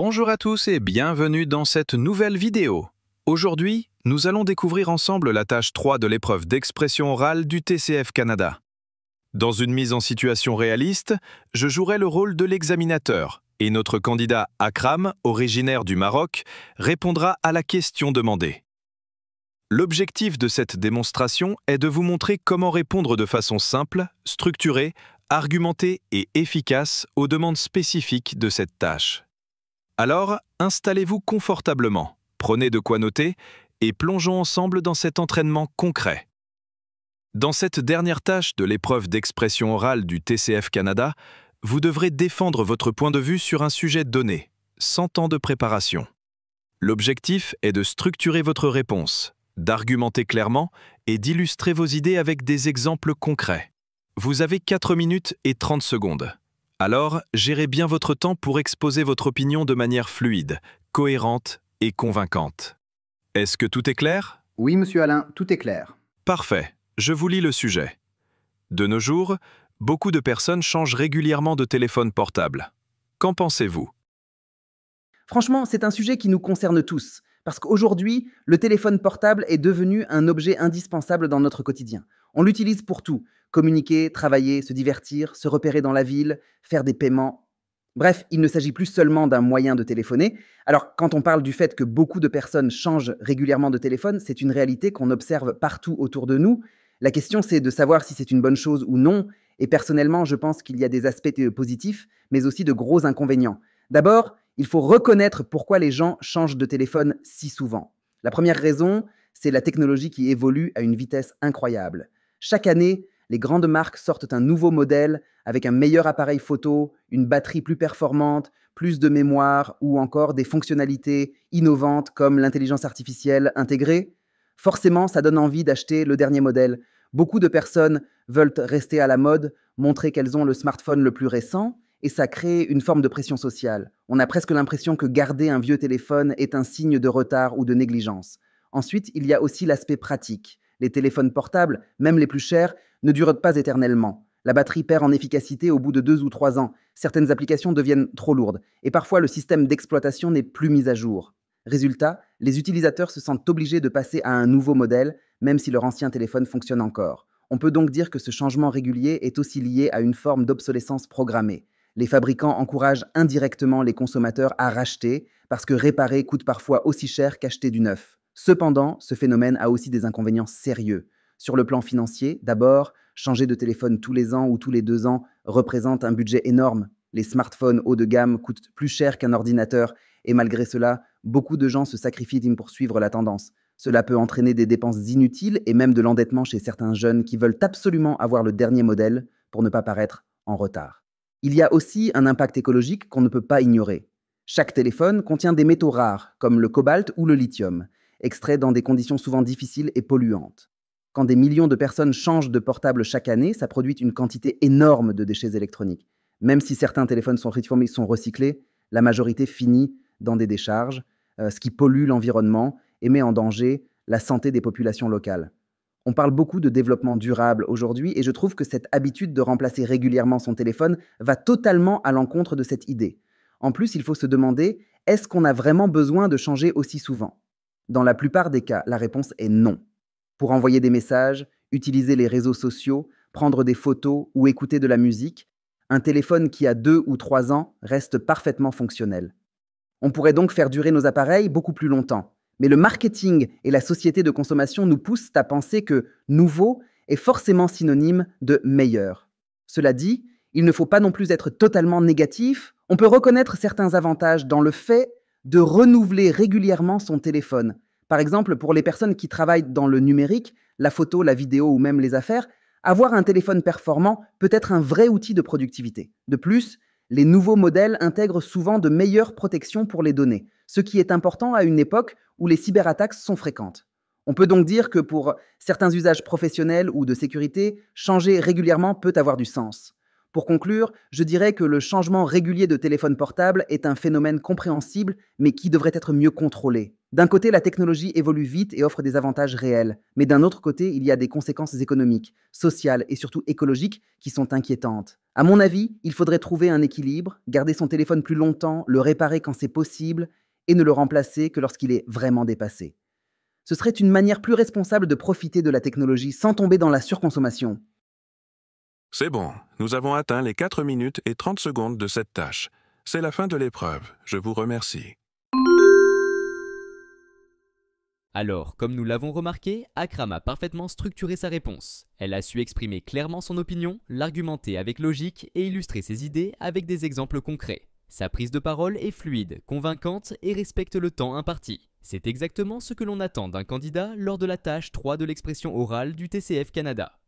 Bonjour à tous et bienvenue dans cette nouvelle vidéo. Aujourd'hui, nous allons découvrir ensemble la tâche 3 de l'épreuve d'expression orale du TCF Canada. Dans une mise en situation réaliste, je jouerai le rôle de l'examinateur et notre candidat Akram, originaire du Maroc, répondra à la question demandée. L'objectif de cette démonstration est de vous montrer comment répondre de façon simple, structurée, argumentée et efficace aux demandes spécifiques de cette tâche. Alors, installez-vous confortablement, prenez de quoi noter et plongeons ensemble dans cet entraînement concret. Dans cette dernière tâche de l'épreuve d'expression orale du TCF Canada, vous devrez défendre votre point de vue sur un sujet donné, sans temps de préparation. L'objectif est de structurer votre réponse, d'argumenter clairement et d'illustrer vos idées avec des exemples concrets. Vous avez 4 minutes et 30 secondes. Alors, gérez bien votre temps pour exposer votre opinion de manière fluide, cohérente et convaincante. Est-ce que tout est clair? Oui, monsieur Alain, tout est clair. Parfait, je vous lis le sujet. De nos jours, beaucoup de personnes changent régulièrement de téléphone portable. Qu'en pensez-vous? Franchement, c'est un sujet qui nous concerne tous, parce qu'aujourd'hui, le téléphone portable est devenu un objet indispensable dans notre quotidien. On l'utilise pour tout: communiquer, travailler, se divertir, se repérer dans la ville, faire des paiements. Bref, il ne s'agit plus seulement d'un moyen de téléphoner. Alors, quand on parle du fait que beaucoup de personnes changent régulièrement de téléphone, c'est une réalité qu'on observe partout autour de nous. La question, c'est de savoir si c'est une bonne chose ou non. Et personnellement, je pense qu'il y a des aspects positifs, mais aussi de gros inconvénients. D'abord, il faut reconnaître pourquoi les gens changent de téléphone si souvent. La première raison, c'est la technologie qui évolue à une vitesse incroyable. Chaque année, les grandes marques sortent un nouveau modèle avec un meilleur appareil photo, une batterie plus performante, plus de mémoire ou encore des fonctionnalités innovantes comme l'intelligence artificielle intégrée. Forcément, ça donne envie d'acheter le dernier modèle. Beaucoup de personnes veulent rester à la mode, montrer qu'elles ont le smartphone le plus récent, et ça crée une forme de pression sociale. On a presque l'impression que garder un vieux téléphone est un signe de retard ou de négligence. Ensuite, il y a aussi l'aspect pratique. Les téléphones portables, même les plus chers, ne durent pas éternellement. La batterie perd en efficacité au bout de 2 ou 3 ans. Certaines applications deviennent trop lourdes. Et parfois, le système d'exploitation n'est plus mis à jour. Résultat, les utilisateurs se sentent obligés de passer à un nouveau modèle, même si leur ancien téléphone fonctionne encore. On peut donc dire que ce changement régulier est aussi lié à une forme d'obsolescence programmée. Les fabricants encouragent indirectement les consommateurs à racheter, parce que réparer coûte parfois aussi cher qu'acheter du neuf. Cependant, ce phénomène a aussi des inconvénients sérieux. Sur le plan financier, d'abord, changer de téléphone tous les ans ou tous les 2 ans représente un budget énorme. Les smartphones haut de gamme coûtent plus cher qu'un ordinateur et malgré cela, beaucoup de gens se sacrifient pour suivre la tendance. Cela peut entraîner des dépenses inutiles et même de l'endettement chez certains jeunes qui veulent absolument avoir le dernier modèle pour ne pas paraître en retard. Il y a aussi un impact écologique qu'on ne peut pas ignorer. Chaque téléphone contient des métaux rares, comme le cobalt ou le lithium, extraits dans des conditions souvent difficiles et polluantes. Quand des millions de personnes changent de portable chaque année, ça produit une quantité énorme de déchets électroniques. Même si certains téléphones sont recyclés, la majorité finit dans des décharges, ce qui pollue l'environnement et met en danger la santé des populations locales. On parle beaucoup de développement durable aujourd'hui et je trouve que cette habitude de remplacer régulièrement son téléphone va totalement à l'encontre de cette idée. En plus, il faut se demander, est-ce qu'on a vraiment besoin de changer aussi souvent? Dans la plupart des cas, la réponse est non. Pour envoyer des messages, utiliser les réseaux sociaux, prendre des photos ou écouter de la musique, un téléphone qui a 2 ou 3 ans reste parfaitement fonctionnel. On pourrait donc faire durer nos appareils beaucoup plus longtemps. Mais le marketing et la société de consommation nous poussent à penser que nouveau est forcément synonyme de meilleur. Cela dit, il ne faut pas non plus être totalement négatif. On peut reconnaître certains avantages dans le fait de renouveler régulièrement son téléphone. Par exemple, pour les personnes qui travaillent dans le numérique, la photo, la vidéo ou même les affaires, avoir un téléphone performant peut être un vrai outil de productivité. De plus, les nouveaux modèles intègrent souvent de meilleures protections pour les données, ce qui est important à une époque où les cyberattaques sont fréquentes. On peut donc dire que pour certains usages professionnels ou de sécurité, changer régulièrement peut avoir du sens. Pour conclure, je dirais que le changement régulier de téléphone portable est un phénomène compréhensible, mais qui devrait être mieux contrôlé. D'un côté, la technologie évolue vite et offre des avantages réels, mais d'un autre côté, il y a des conséquences économiques, sociales et surtout écologiques qui sont inquiétantes. À mon avis, il faudrait trouver un équilibre, garder son téléphone plus longtemps, le réparer quand c'est possible et ne le remplacer que lorsqu'il est vraiment dépassé. Ce serait une manière plus responsable de profiter de la technologie sans tomber dans la surconsommation. C'est bon, nous avons atteint les 4 minutes et 30 secondes de cette tâche. C'est la fin de l'épreuve. Je vous remercie. Alors, comme nous l'avons remarqué, Akram a parfaitement structuré sa réponse. Elle a su exprimer clairement son opinion, l'argumenter avec logique et illustrer ses idées avec des exemples concrets. Sa prise de parole est fluide, convaincante et respecte le temps imparti. C'est exactement ce que l'on attend d'un candidat lors de la tâche 3 de l'expression orale du TCF Canada.